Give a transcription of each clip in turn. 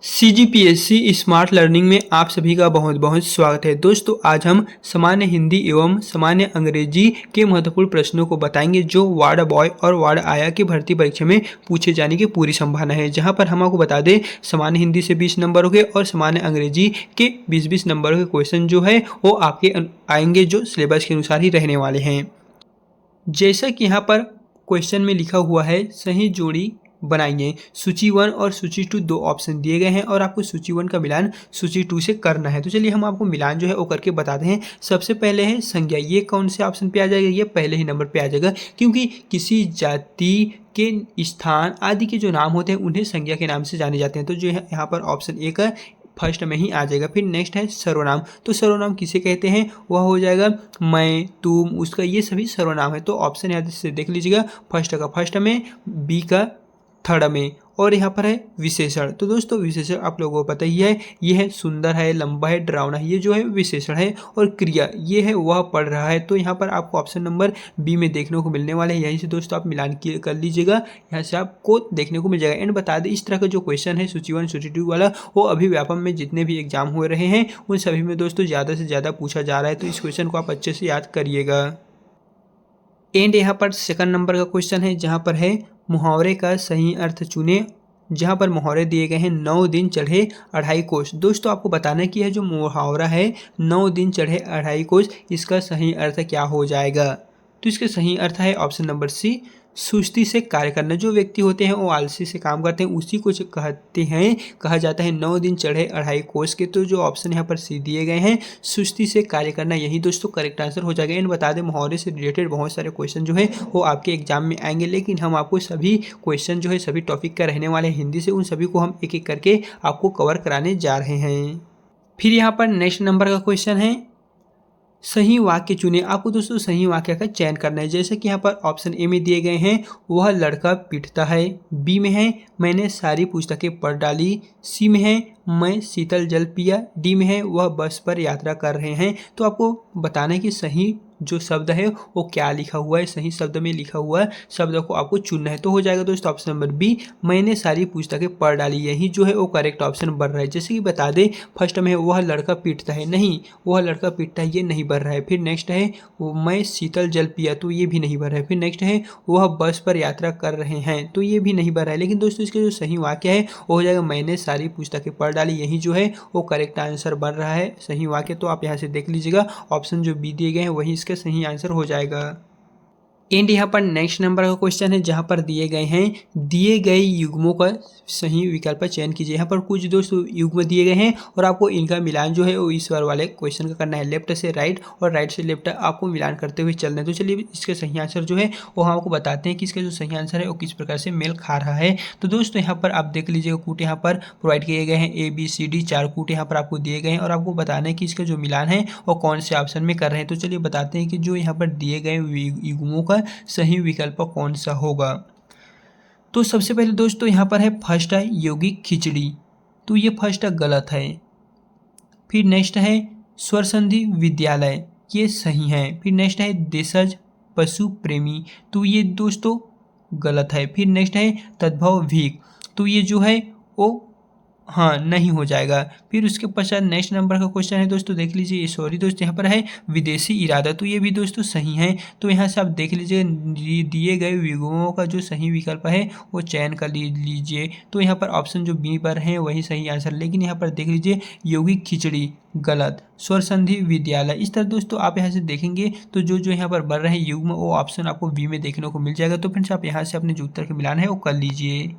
CGPSC smart learning में आप सभी का बहुत बहुत स्वागत है। दोस्तों, आज हम सामान्य हिंदी एवं सामान्य अंग्रेजी के महत्वपूर्ण प्रश्नों को बताएंगे जो वार्ड बॉय और वार्ड आया की भर्ती परीक्षा में पूछे जाने की पूरी संभावना है। जहां पर हम आपको बता दें, सामान्य हिंदी से 20 नंबरों के और सामान्य अंग्रेजी के 20-20 नंबरों के क्वेश्चन जो है वो आपके आएंगे, जो सिलेबस के अनुसार ही रहने वाले हैं। जैसा कि यहाँ पर क्वेश्चन में लिखा हुआ है, सही जोड़ी बनाइए। सूची 1 और सूची 2 दो ऑप्शन दिए गए हैं और आपको सूची 1 का मिलान सूची 2 से करना है। तो चलिए हम आपको मिलान जो है वो करके बताते हैं। सबसे पहले है संज्ञा। ये कौन से ऑप्शन पे आ जाएगा? ये पहले ही नंबर पे आ जाएगा, क्योंकि किसी जाति के स्थान आदि के जो नाम होते हैं उन्हें संज्ञा के नाम से जाने जाते हैं। तो जो है यहाँ पर ऑप्शन 1 है, फर्स्ट में ही आ जाएगा। फिर नेक्स्ट है सर्वनाम। तो सर्वनाम किसे कहते हैं? वह हो जाएगा मैं, तुम, उसका, ये सभी सर्वनाम है। तो ऑप्शन यहाँ से देख लीजिएगा, फर्स्ट का फर्स्ट में, बी का थर्ड में, और यहाँ पर है विशेषण। तो दोस्तों विशेषण आप लोगों को पता ही है, ये है सुंदर है, लंबा है, डरावना है, ये जो है विशेषण है। और क्रिया ये है वह पढ़ रहा है। तो यहाँ पर आपको ऑप्शन नंबर बी में देखने को मिलने वाले हैं। यहीं से दोस्तों आप मिलान कर लीजिएगा, यहाँ से आपको देखने को मिल जाएगा। एंड बता दें, इस तरह का जो क्वेश्चन है सूची 1 सूची 2 वाला, वो अभी व्यापम में जितने भी एग्जाम हो रहे हैं उन सभी में दोस्तों ज़्यादा से ज़्यादा पूछा जा रहा है। तो इस क्वेश्चन को आप अच्छे से याद करिएगा। एंड यहाँ पर सेकंड नंबर का क्वेश्चन है, जहाँ पर है मुहावरे का सही अर्थ चुने। जहाँ पर मुहावरे दिए गए हैं, 9 दिन चढ़े 2.5 कोस। दोस्तों आपको बताना कि यह जो मुहावरा है 9 दिन चढ़े 2.5 कोस, इसका सही अर्थ क्या हो जाएगा? तो इसका सही अर्थ है ऑप्शन नंबर सी, सुस्ती से कार्य करना। जो व्यक्ति होते हैं वो आलसी से काम करते हैं, उसी को कहते हैं, कहा जाता है 9 दिन चढ़े 2.5 कोस के। तो जो ऑप्शन यहाँ पर सी दिए गए हैं, सुस्ती से कार्य करना, यही दोस्तों करेक्ट आंसर हो जाएगा। इन बता दें, मुहावरे से रिलेटेड बहुत सारे क्वेश्चन जो है वो आपके एग्जाम में आएंगे, लेकिन हम आपको सभी क्वेश्चन जो है सभी टॉपिक का रहने वाले हिंदी से, उन सभी को हम एक एक करके आपको कवर कराने जा रहे हैं। फिर यहाँ पर नेक्स्ट नंबर का क्वेश्चन है, सही वाक्य चुने। आपको दोस्तों सही वाक्य का चयन करना है। जैसे कि यहाँ पर ऑप्शन ए में दिए गए हैं, वह लड़का पीटता है। बी में है, मैंने सारी पुस्तकें पढ़ डाली। सी में है, मैं शीतल जल पिया। डी में है, वह बस पर यात्रा कर रहे हैं। तो आपको बताना है कि सही जो शब्द है वो क्या लिखा हुआ है। सही शब्द में लिखा हुआ शब्द को आपको चुनना है। तो हो जाएगा दोस्तों ऑप्शन नंबर बी, मैंने सारी पुस्तकें पढ़ डाली। यही जो है वो करेक्ट ऑप्शन बन रहा है। जैसे कि बता दें, फर्स्ट में है वह लड़का पीटता है, नहीं, वह लड़का पीटता है ये नहीं बन रहा है। फिर नेक्स्ट है मैं शीतल जल पिया, तो ये भी नहीं बन रहा है। फिर नेक्स्ट है वह बस पर यात्रा कर रहे हैं, तो ये भी नहीं बन रहा है। लेकिन दोस्तों इसके जो सही वाक्य है वो हो जाएगा, मैंने सारी पुस्तकें पढ़ डाली। यही जो है वो करेक्ट आंसर बन रहा है सही वाक्य। तो आप यहाँ से देख लीजिएगा, ऑप्शन जो बी दिए गए हैं वही इसका सही आंसर हो जाएगा। एंड यहाँ पर नेक्स्ट नंबर का क्वेश्चन है, जहाँ पर दिए गए हैं, दिए गए युग्मों का सही विकल्प का चयन कीजिए। यहाँ पर कुछ दोस्तों युग्म दिए गए हैं और आपको इनका मिलान जो है वो इस बार वाले क्वेश्चन का करना है। लेफ्ट से राइट और राइट से लेफ्ट आपको मिलान करते हुए चलना है। तो चलिए इसके सही आंसर जो है वो हम आपको बताते हैं कि इसका जो सही आंसर है वो किस प्रकार से मेल खा रहा है। तो दोस्तों यहाँ पर आप देख लीजिएगा, कूट यहाँ पर प्रोवाइड किए गए हैं, ABCD 4 कूट यहाँ पर आपको दिए गए हैं और आपको बताना है कि इसका जो मिलान है वो कौन से ऑप्शन में कर रहे हैं। तो चलिए बताते हैं कि जो यहाँ पर दिए गए युग्मों का सही विकल्प कौन सा होगा। तो सबसे पहले दोस्तों यहाँ पर है फर्स्ट है यौगिक खिचड़ी, तो ये फर्स्ट गलत है। फिर नेक्स्ट है स्वर संधि विद्यालय, ये सही है। फिर नेक्स्ट है देशज पशु प्रेमी, तो ये दोस्तों गलत है। फिर नेक्स्ट है तद्भव भीख, तो ये जो है वो हाँ नहीं हो जाएगा। फिर उसके पश्चात नेक्स्ट नंबर का क्वेश्चन है दोस्तों, देख लीजिए, सॉरी दोस्तों, यहाँ पर है विदेशी इरादा, तो ये भी दोस्तों सही है। तो यहाँ से आप देख लीजिए, दिए गए विकल्पों का जो सही विकल्प है वो चयन कर लीजिए। तो यहाँ पर ऑप्शन जो बी पर है वही सही आंसर। लेकिन यहाँ पर देख लीजिए, यौगिक खिचड़ी गलत, स्वर संधि विद्यालय। इस तरह दोस्तों आप यहाँ से देखेंगे तो जो जो यहाँ पर बढ़ रहे हैं युग्म, वो ऑप्शन आपको बी में देखने को मिल जाएगा। तो फ्रेंड्स आप यहाँ से अपने जो उत्तर के मिलान है वो कर लीजिए।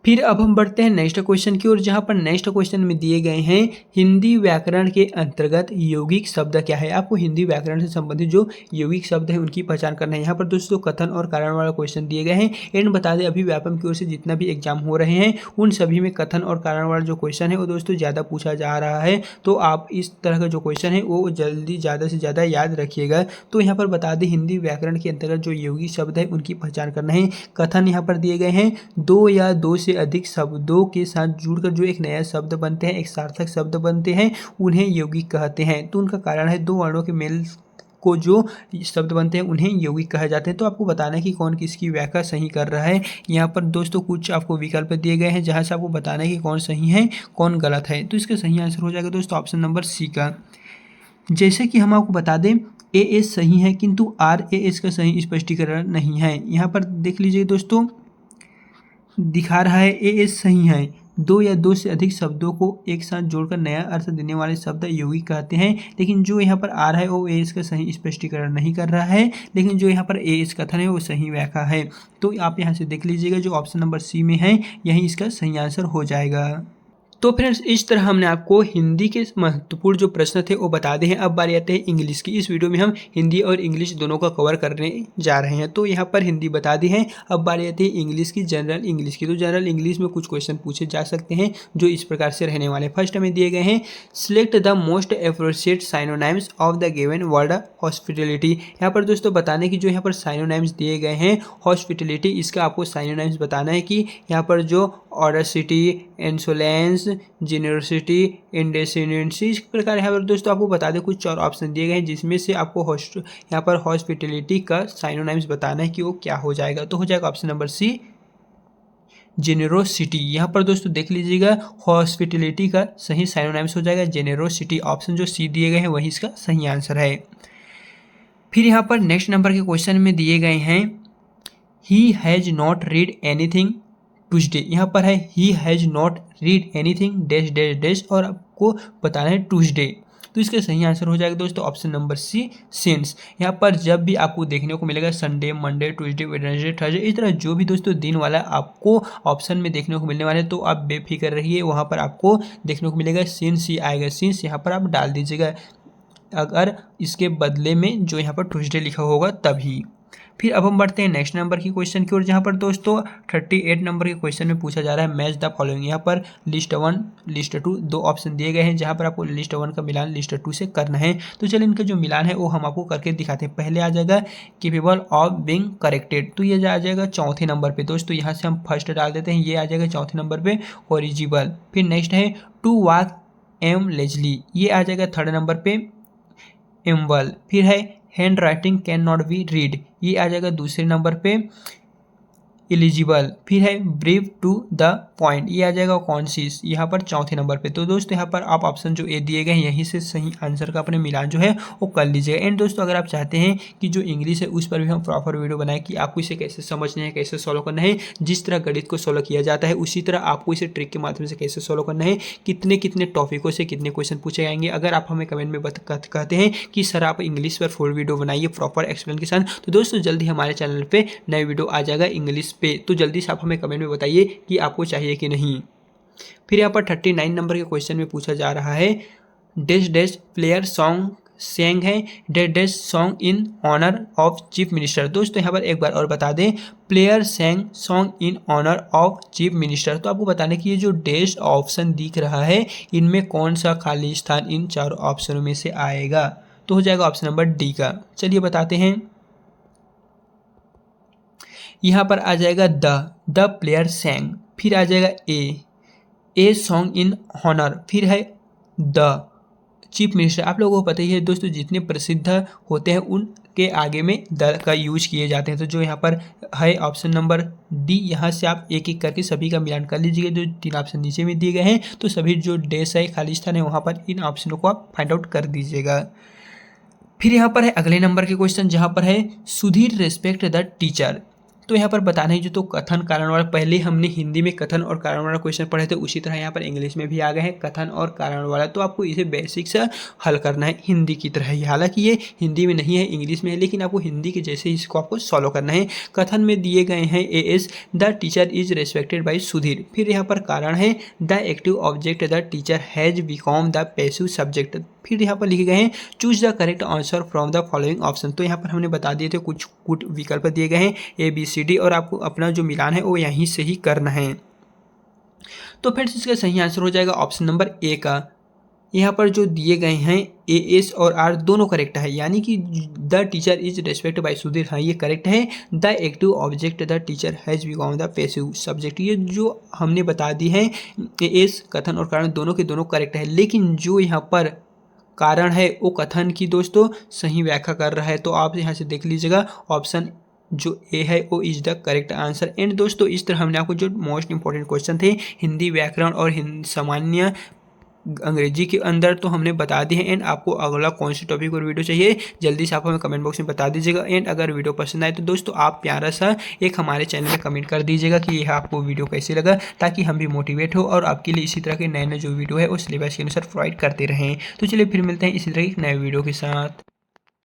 फिर अब हम बढ़ते हैं नेक्स्ट क्वेश्चन की ओर, जहाँ पर नेक्स्ट क्वेश्चन में दिए गए हैं, हिंदी व्याकरण के अंतर्गत यौगिक शब्द क्या है। आपको हिंदी व्याकरण से संबंधित जो यौगिक शब्द है उनकी पहचान करना है। यहाँ पर दोस्तों कथन और कारण वाला क्वेश्चन दिए गए हैं। एंड बता दें, अभी व्यापम की ओर से जितना भी एग्जाम हो रहे हैं उन सभी में कथन और कारण वाला जो क्वेश्चन है वो दोस्तों ज़्यादा पूछा जा रहा है। तो आप इस तरह का जो क्वेश्चन है वो जल्दी ज़्यादा से ज़्यादा याद रखिएगा। तो यहाँ पर बता दें, हिंदी व्याकरण के अंतर्गत जो यौगिक शब्द है उनकी पहचान करना है। कथन यहाँ पर दिए गए हैं, 2 या 2 से अधिक शब्दों के साथ जुड़कर जो एक नया शब्द बनते हैं, एक सार्थक शब्द बनते हैं, उन्हें यौगिक कहते हैं। तो उनका कारण है 2 वर्णों के मेल को जो शब्द बनते हैं उन्हें यौगिक कहा जाते हैं। तो आपको बताना है कि कौन किसकी व्याख्या सही कर रहा है। यहाँ पर दोस्तों कुछ आपको विकल्प दिए गए हैं जहाँ से आपको बताना है कि कौन सही है कौन गलत है। तो इसका सही आंसर हो जाएगा दोस्तों ऑप्शन नंबर सी का। जैसे कि हम आपको बता दें ए एस सही है किंतु आर ए एस का सही स्पष्टीकरण नहीं है। यहाँ पर देख लीजिए दोस्तों, दिखा रहा है ए एस सही है। दो या दो से अधिक शब्दों को एक साथ जोड़कर नया अर्थ देने वाले शब्द यौगिक कहते हैं। लेकिन जो यहाँ पर आ रहा है वो ए एस का सही स्पष्टीकरण नहीं कर रहा है, लेकिन जो यहाँ पर ए एस कथन है वो सही व्याख्या है। तो आप यहाँ से देख लीजिएगा जो ऑप्शन नंबर सी में है यही इसका सही आंसर हो जाएगा। तो फ्रेंड्स इस तरह हमने आपको हिंदी के महत्वपूर्ण जो प्रश्न थे वो बता दिए हैं। अब बारी आते हैं इंग्लिश की। इस वीडियो में हम हिंदी और इंग्लिश दोनों का कवर करने जा रहे हैं। तो यहाँ पर हिंदी बता दी है। अब बारी आती है इंग्लिश की, जनरल इंग्लिश की। तो जनरल इंग्लिश में कुछ क्वेश्चन पूछे जा सकते हैं जो इस प्रकार से रहने वाले। फर्स्ट हमें दिए गए हैं, select the most appropriate synonyms of the given word hospitality. यहाँ पर दोस्तों बताने की जो यहाँ पर साइनोनाइम्स दिए गए हैं हॉस्पिटलिटी, इसका आपको साइनोनाइम्स बताना है कि यहाँ पर जो ऑडेसिटी, इंसोलेंस, जेनरोसिटी, इंडेसेंसी, इस प्रकार यहाँ पर दोस्तों आपको बता दें कुछ और ऑप्शन दिए गए हैं जिसमें से आपको यहाँ पर हॉस्पिटलिटी का साइनोनाइम्स बताना है कि वो क्या हो जाएगा। तो हो जाएगा ऑप्शन नंबर सी जेनरोसिटी। यहाँ पर दोस्तों देख लीजिएगा हॉस्पिटलिटी का सही साइनोनाइम्स हो जाएगा जेनरोसिटी। ऑप्शन जो सी दिए गए हैं वही इसका सही आंसर है। फिर यहाँ पर नेक्स्ट नंबर के क्वेश्चन में दिए गए हैं, he has not read anything Tuesday. यहाँ पर है he has not read anything dash dash dash और आपको बताना है ट्यूसडे। तो इसका सही आंसर हो जाएगा दोस्तों ऑप्शन नंबर सी सिंस। यहाँ पर जब भी आपको देखने को मिलेगा Sunday, Monday, Tuesday, Wednesday, Thursday, इस तरह जो भी दोस्तों दिन वाला आपको ऑप्शन में देखने को मिलने वाले, तो आप बेफिक्र रहिए, वहाँ पर आपको देखने को मिलेगा सिंस ही आएगा। सिंस यहाँ पर आप डाल दीजिएगा अगर इसके बदले में जो यहाँ पर ट्यूसडे लिखा होगा तभी। फिर अब हम बढ़ते हैं नेक्स्ट नंबर की क्वेश्चन की ओर, जहाँ पर दोस्तों 38 नंबर के क्वेश्चन में पूछा जा रहा है मैच द फॉलोइंग। यहाँ पर लिस्ट 1 लिस्ट 2 दो ऑप्शन दिए गए हैं जहाँ पर आपको लिस्ट 1 का मिलान लिस्ट 2 से करना है। तो चलिए इनका जो मिलान है वो हम आपको करके दिखाते हैं। पहले आ जाएगा केपेबल ऑफ बीइंग करेक्टेड, तो ये आ जाएगा चौथे नंबर पे। दोस्तों यहाँ से हम फर्स्ट डाल देते हैं, ये आ जाएगा चौथे नंबर पे ओरिजिबल। फिर नेक्स्ट है टू वॉक एम लेजली, ये आ जाएगा थर्ड नंबर पे एम्बल। फिर है hand writing can not be read, ये आ जाएगा दूसरे नंबर पे एलिजिबल। फिर है ब्रीफ टू द पॉइंट, ये आ जाएगा कॉन्सिस यहाँ पर चौथे नंबर पे। तो दोस्तों यहाँ पर आप ऑप्शन जो ए दिए गए हैं यहीं से सही आंसर का अपने मिलान जो है वो कर लीजिएगा। एंड दोस्तों अगर आप चाहते हैं कि जो इंग्लिश है उस पर भी हम प्रॉपर वीडियो बनाएं कि आपको इसे कैसे समझना है, कैसे सॉल्व करना है, जिस तरह गणित को सॉल्व किया जाता है उसी तरह आपको इसे ट्रिक के माध्यम से कैसे सॉल्व करना है, कितने कितने टॉपिकों से कितने क्वेश्चन पूछे जाएंगे। अगर आप हमें कमेंट में कहते हैं कि सर आप इंग्लिश पर फुल वीडियो बनाइए प्रॉपर एक्सप्लेन के साथ, तो दोस्तों जल्दी हमारे चैनल पर नई वीडियो आ जाएगा इंग्लिश पे। तो जल्दी से आप हमें कमेंट में बताइए कि आपको चाहिए कि नहीं। फिर यहाँ पर 39 नंबर के क्वेश्चन में पूछा जा रहा है dash dash player song sang है dash dash song in honour of chief minister. दोस्तों यहाँ पर एक बार और बता दें, player sang song in honour of chief minister. तो आपको बताने कि ये जो डैश ऑप्शन दिख रहा है इनमें कौन सा खाली स्थान इन चारों ऑप्शनों में से आएगा। तो हो जाएगा ऑप्शन नंबर डी का। चलिए बताते हैं, यहाँ पर आ जाएगा द प्लेयर सैंग। फिर आ जाएगा ए सॉन्ग इन हॉनर। फिर है द चीफ मिनिस्टर। आप लोगों को पता ही है दोस्तों जितने प्रसिद्ध होते हैं उनके आगे में द का यूज किए जाते हैं। तो जो यहाँ पर है ऑप्शन नंबर डी, यहाँ से आप एक एक करके सभी का मिलान कर लीजिएगा। जो 3 ऑप्शन नीचे में दिए गए हैं तो सभी जो डैश है खाली स्थान है वहाँ पर इन ऑप्शनों को आप फाइंड आउट कर दीजिएगा। फिर यहाँ पर है अगले नंबर के क्वेश्चन जहाँ पर है सुधीर रेस्पेक्ट द टीचर। तो यहाँ पर बताना है जो तो कथन कारण वाला, पहले हमने हिंदी में कथन और कारण वाला क्वेश्चन पढ़े थे, उसी तरह यहाँ पर इंग्लिश में भी आ गए हैं कथन और कारण वाला। तो आपको इसे बेसिक से हल करना है हिंदी की तरह ही। हालांकि ये हिंदी में नहीं है इंग्लिश में है, लेकिन आपको हिंदी के जैसे ही इसको आपको सॉल्व करना है। कथन में दिए गए हैं A S the teacher is respected by Sudhir. फिर यहाँ पर कारण है the active object the teacher has become the passive subject. फिर यहाँ पर लिखे गए हैं choose the correct answer from the following option. तो यहाँ पर हमने बता दिए थे कुछ विकल्प दिए गए हैं ABCD और आपको अपना जो मिलान है वो यहीं से ही करना है। तो फिर इसका सही आंसर हो जाएगा ऑप्शन नंबर ए का। यहाँ पर जो दिए गए हैं AS और R दोनों करेक्ट है, यानी कि the teacher is respect by Sudhir, हाँ ये करेक्ट है। The active object the teacher has become the passive subject, ये जो हमने बता दी है AS कथन और कारण दोनों के दोनों करेक्ट है। लेकिन जो यहाँ पर कारण है वो कथन की दोस्तों सही व्याख्या कर रहा है। तो आप यहाँ से देख लीजिएगा ऑप्शन जो ए है वो is the correct answer. And दोस्तों इस तरह हमने आपको जो मोस्ट इंपॉर्टेंट क्वेश्चन थे हिंदी व्याकरण और सामान्य अंग्रेजी के अंदर तो हमने बता दी है। एंड आपको अगला कौन सी टॉपिक और वीडियो चाहिए जल्दी से आप हमें कमेंट बॉक्स में बता दीजिएगा। एंड अगर वीडियो पसंद आए तो दोस्तों आप प्यारा सा एक हमारे चैनल में कमेंट कर दीजिएगा कि यह आपको वीडियो कैसे लगा, ताकि हम भी मोटिवेट हो और आपके लिए इसी तरह के नए नए जो वीडियो है उस सिलेबस के अनुसार प्रोवाइड करते रहें। तो चलिए फिर मिलते हैं इसी तरह एक नए वीडियो के साथ।